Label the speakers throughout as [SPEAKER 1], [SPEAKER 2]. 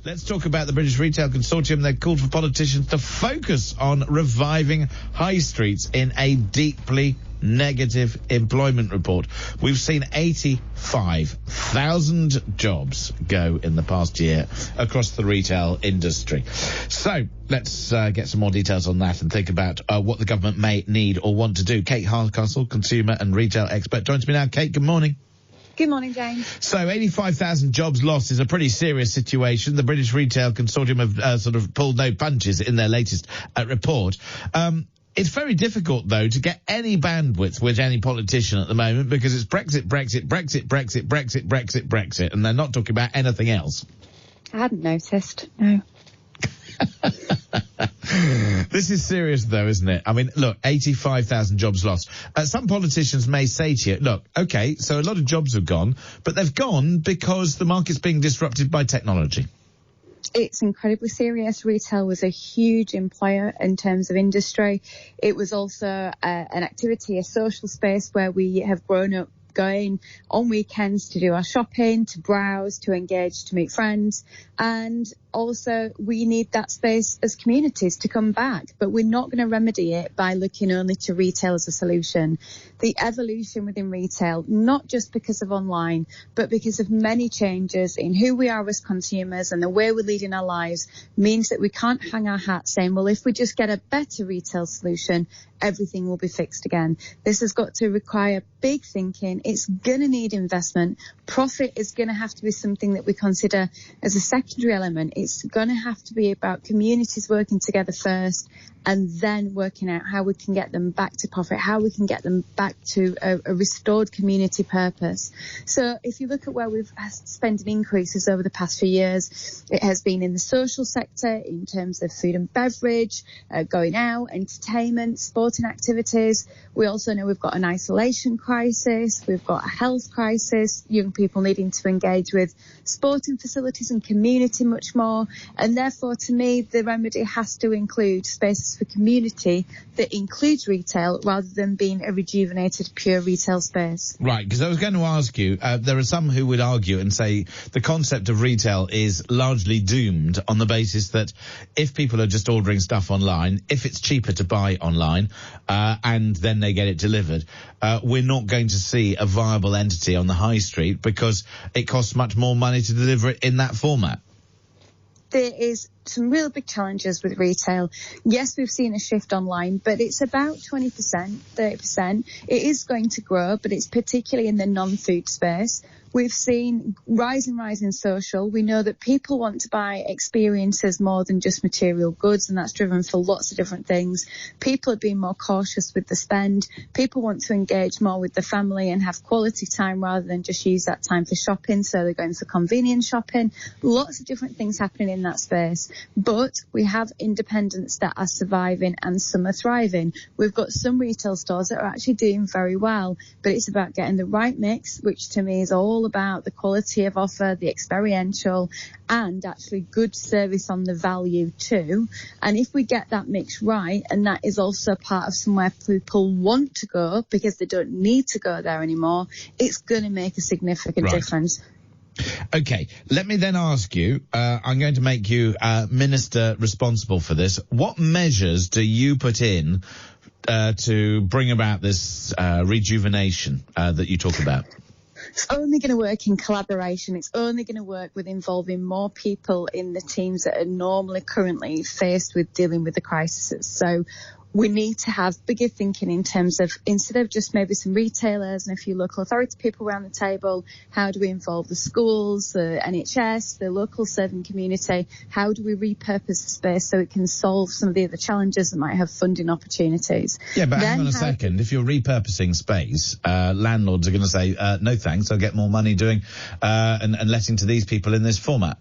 [SPEAKER 1] Let's talk about the British Retail Consortium. They've called for politicians to focus on reviving high streets in a deeply negative employment report. We've seen 85,000 jobs go in the past year across the retail industry. So let's get some more details on that and think about what the government may need or want to do. Kate Hardcastle, consumer and retail expert, joins me now. Kate, good morning.
[SPEAKER 2] Good morning, James.
[SPEAKER 1] So 85,000 jobs lost is a pretty serious situation. The British Retail Consortium have sort of pulled no punches in their latest report. It's very difficult, though, to get any bandwidth with any politician at the moment because it's Brexit, Brexit, Brexit, Brexit, Brexit, Brexit, Brexit, and they're not talking about anything else.
[SPEAKER 2] I hadn't noticed, no.
[SPEAKER 1] This is serious, though, isn't it? I mean, look, 85,000 jobs lost. Some politicians may say to you, look, OK, so a lot of jobs have gone, but they've gone because the market's being disrupted by technology.
[SPEAKER 2] It's incredibly serious. Retail was a huge employer in terms of industry. It was also an activity, a social space where we have grown up going on weekends to do our shopping, to browse, to engage, to meet friends. And also we need that space as communities to come back, but we're not going to remedy it by looking only to retail as a solution. The evolution within retail, not just because of online, but because of many changes in who we are as consumers and the way we're leading our lives, means that we can't hang our hat saying, well, if we just get a better retail solution, everything will be fixed again. This has got to require big thinking. It's going to need investment. Profit is going to have to be something that we consider as a secondary element. It's going to have to be about communities working together first and then working out how we can get them back to profit, how we can get them back to a restored community purpose. So if you look at where we've spent increases over the past few years, it has been in the social sector in terms of food and beverage, going out, entertainment, sporting activities. We also know we've got an isolation crisis, we've got a health crisis, young people needing to engage with sporting facilities and community much more. And therefore, to me, the remedy has to include spaces for community that includes retail rather than being a rejuvenated pure retail space.
[SPEAKER 1] Right, because I was going to ask you, there are some who would argue and say the concept of retail is largely doomed on the basis that if people are just ordering stuff online, if it's cheaper to buy online, and then they get it delivered, we're not going to see a viable entity on the high street because it costs much more money to deliver it in that format.
[SPEAKER 2] There is some real big challenges with retail. Yes, we've seen a shift online, but it's about 20%, 30%. It is going to grow, but it's particularly in the non-food space. We've seen rise in social. We know that people want to buy experiences more than just material goods, and that's driven for lots of different things. People are being more cautious with the spend. People want to engage more with the family and have quality time rather than just use that time for shopping, so they're going for convenience shopping. Lots of different things happening in that space. But we have independents that are surviving and some are thriving. We've got some retail stores that are actually doing very well, but it's about getting the right mix, which to me is all about the quality of offer, the experiential, and actually good service on the value too. And if we get that mix right, and that is also part of somewhere people want to go because they don't need to go there anymore, it's going to make a significant difference.
[SPEAKER 1] OK, let me then ask you, I'm going to make you minister responsible for this. What measures do you put in to bring about this rejuvenation that you talk about?
[SPEAKER 2] It's only going to work in collaboration. It's only going to work with involving more people in the teams that are normally currently faced with dealing with the crises. So we need to have bigger thinking in terms of, instead of just maybe some retailers and a few local authority people around the table, how do we involve the schools, the NHS, the local serving community? How do we repurpose the space so it can solve some of the other challenges that might have funding opportunities?
[SPEAKER 1] Yeah, but hang on a second. If you're repurposing space, landlords are going to say, no thanks, I'll get more money doing and letting to these people in this format.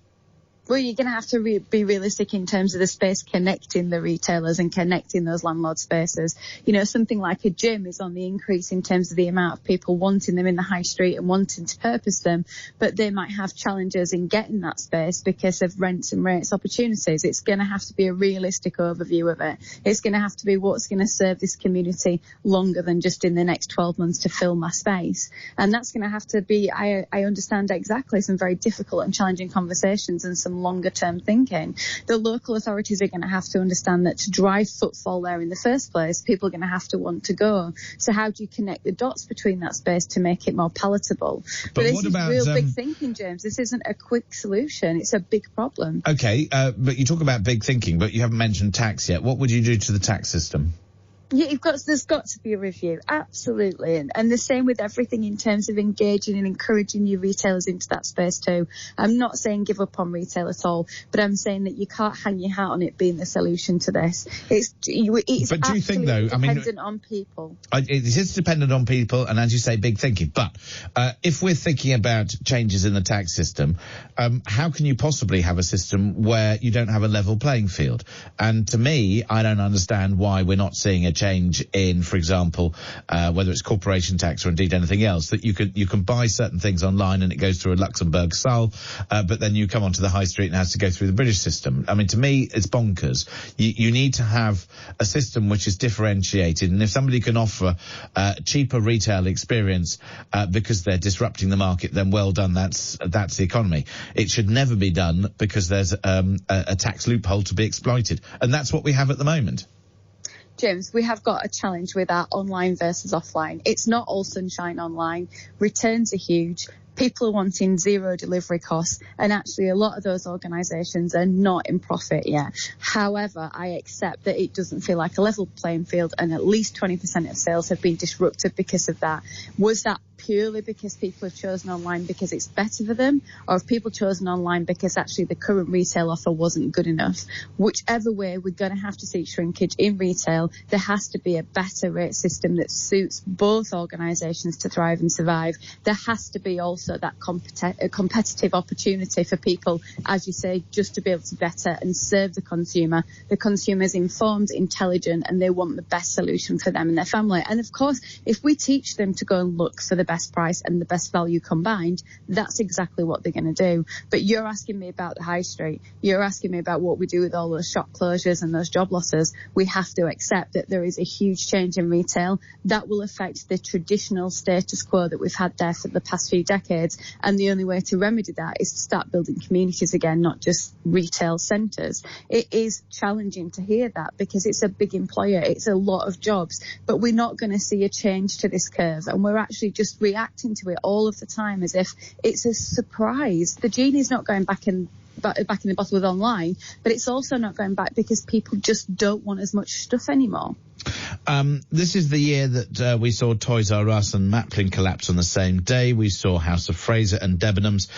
[SPEAKER 2] Well, you're going to have to be realistic in terms of the space connecting the retailers and connecting those landlord spaces. You know, something like a gym is on the increase in terms of the amount of people wanting them in the high street and wanting to purpose them, but they might have challenges in getting that space because of rents and rates opportunities. It's going to have to be a realistic overview of it. It's going to have to be what's going to serve this community longer than just in the next 12 months to fill my space. And that's going to have to be, I understand exactly, some very difficult and challenging conversations and some some longer term thinking. The local authorities are going to have to understand that to drive footfall there in the first place, people are going to have to want to go. So how do you connect the dots between that space to make it more palatable? But this is real big thinking, James. This isn't a quick solution. It's a big problem.
[SPEAKER 1] Okay, but you talk about big thinking, but you haven't mentioned tax yet. What would you do to the tax system?
[SPEAKER 2] Yeah, there's got to be a review, absolutely, and the same with everything in terms of engaging and encouraging your retailers into that space too. I'm not saying give up on retail at all, but I'm saying that you can't hang your hat on it being the solution to this. It's
[SPEAKER 1] but do you think, though,
[SPEAKER 2] dependent on people?
[SPEAKER 1] It is dependent on people, and as you say, big thinking. But if we're thinking about changes in the tax system, how can you possibly have a system where you don't have a level playing field? And to me, I don't understand why we're not seeing a change in, for example, whether it's corporation tax or indeed anything else, that you can buy certain things online and it goes through a Luxembourg SAL, but then you come onto the high street and it has to go through the British system. I mean, to me, it's bonkers. You need to have a system which is differentiated, and if somebody can offer cheaper retail experience because they're disrupting the market, then well done. That's the economy. It should never be done because there's a tax loophole to be exploited, and that's what we have at the moment.
[SPEAKER 2] James, we have got a challenge with our online versus offline. It's not all sunshine online. Returns are huge. People are wanting zero delivery costs, and actually a lot of those organisations are not in profit yet. However, I accept that it doesn't feel like a level playing field, and at least 20% of sales have been disrupted because of that. Was that purely because people have chosen online because it's better for them, or have people chosen online because actually the current retail offer wasn't good enough? Whichever way, we're going to have to see shrinkage in retail. There has to be a better rate system that suits both organisations to thrive and survive. There has to be also that competitive opportunity for people, as you say, just to be able to better and serve the consumer. The consumer is informed, intelligent, and they want the best solution for them and their family. And of course, if we teach them to go and look for the best price and the best value combined, that's exactly what they're going to do. But you're asking me about the high street. You're asking me about what we do with all those shop closures and those job losses. We have to accept that there is a huge change in retail that will affect the traditional status quo that we've had there for the past few decades. And the only way to remedy that is to start building communities again, not just retail centres. It is challenging to hear that because it's a big employer. It's a lot of jobs. But we're not going to see a change to this curve. And we're actually just reacting to it all of the time as if it's a surprise. The genie's not going back in the bottle with online, but it's also not going back because people just don't want as much stuff anymore.
[SPEAKER 1] This is the year that we saw Toys R Us and Maplin collapse on the same day. We saw House of Fraser and Debenhams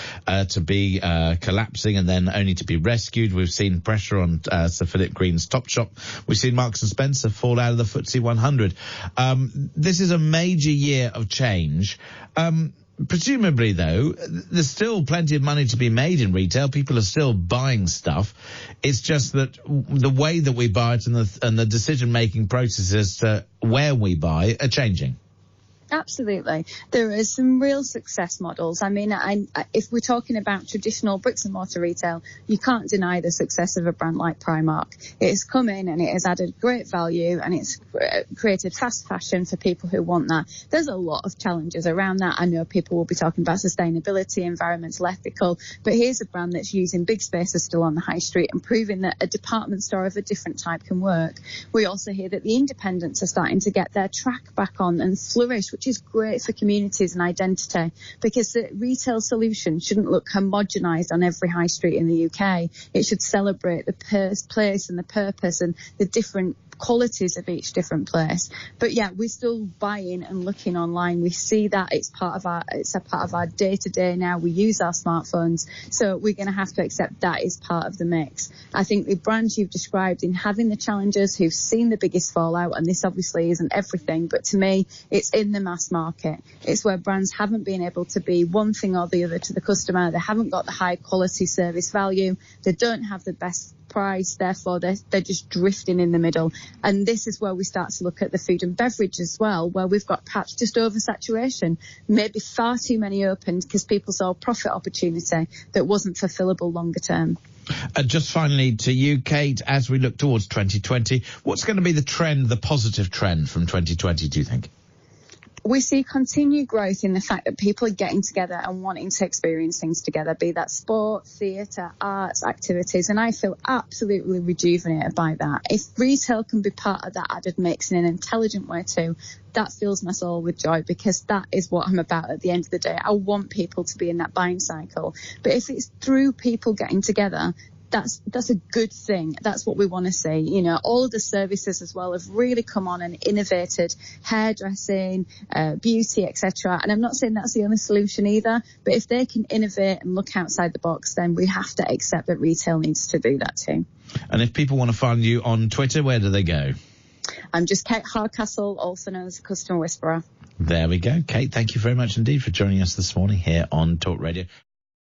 [SPEAKER 1] to be collapsing and then only to be rescued. We've seen pressure on Sir Philip Green's Topshop. We've seen Marks and Spencer fall out of the FTSE 100. This is a major year of change. Presumably, though, there's still plenty of money to be made in retail. People are still buying stuff. It's just that the way that we buy it and the decision-making processes to where we buy are changing.
[SPEAKER 2] Absolutely. There are some real success models. I mean, if we're talking about traditional bricks and mortar retail, you can't deny the success of a brand like Primark. It has come in and it has added great value and it's created fast fashion for people who want that. There's a lot of challenges around that. I know people will be talking about sustainability, environmental, ethical, but here's a brand that's using big spaces still on the high street and proving that a department store of a different type can work. We also hear that the independents are starting to get their track back on and flourish, which is great for communities and identity, because the retail solution shouldn't look homogenised on every high street in the UK. It should celebrate the place and the purpose and the different qualities of each different place. But yeah, we're still buying and looking online. We see that it's a part of our day-to-day now. We use our smartphones, so we're going to have to accept that is part of the mix. I think the brands you've described in having the challengers who've seen the biggest fallout, and this obviously isn't everything, but to me it's in the mass market. It's where brands haven't been able to be one thing or the other to the customer. They haven't got the high quality service value. They don't have the best price, therefore they're just drifting in the middle. And this is where we start to look at the food and beverage as well, where we've got perhaps just oversaturation, maybe far too many opened because people saw a profit opportunity that wasn't fulfillable longer term.
[SPEAKER 1] Just finally to you, Kate, as we look towards 2020, what's going to be the trend, the positive trend from 2020, do you think?
[SPEAKER 2] We see continued growth in the fact that people are getting together and wanting to experience things together, be that sport, theatre, arts, activities, and I feel absolutely rejuvenated by that. If retail can be part of that added mix in an intelligent way too, that fills my soul with joy, because that is what I'm about at the end of the day. I want people to be in that buying cycle. But if it's through people getting together, that's a good thing. That's what we want to see. You know, all of the services as well have really come on and innovated, hairdressing, beauty, etc. And I'm not saying that's the only solution either, but if they can innovate and look outside the box, then we have to accept that retail needs to do that too.
[SPEAKER 1] And if people want to find you on Twitter, where do they go?
[SPEAKER 2] I'm just Kate Hardcastle, also known as the Customer Whisperer.
[SPEAKER 1] There we go. Kate, thank you very much indeed for joining us this morning here on Talk Radio.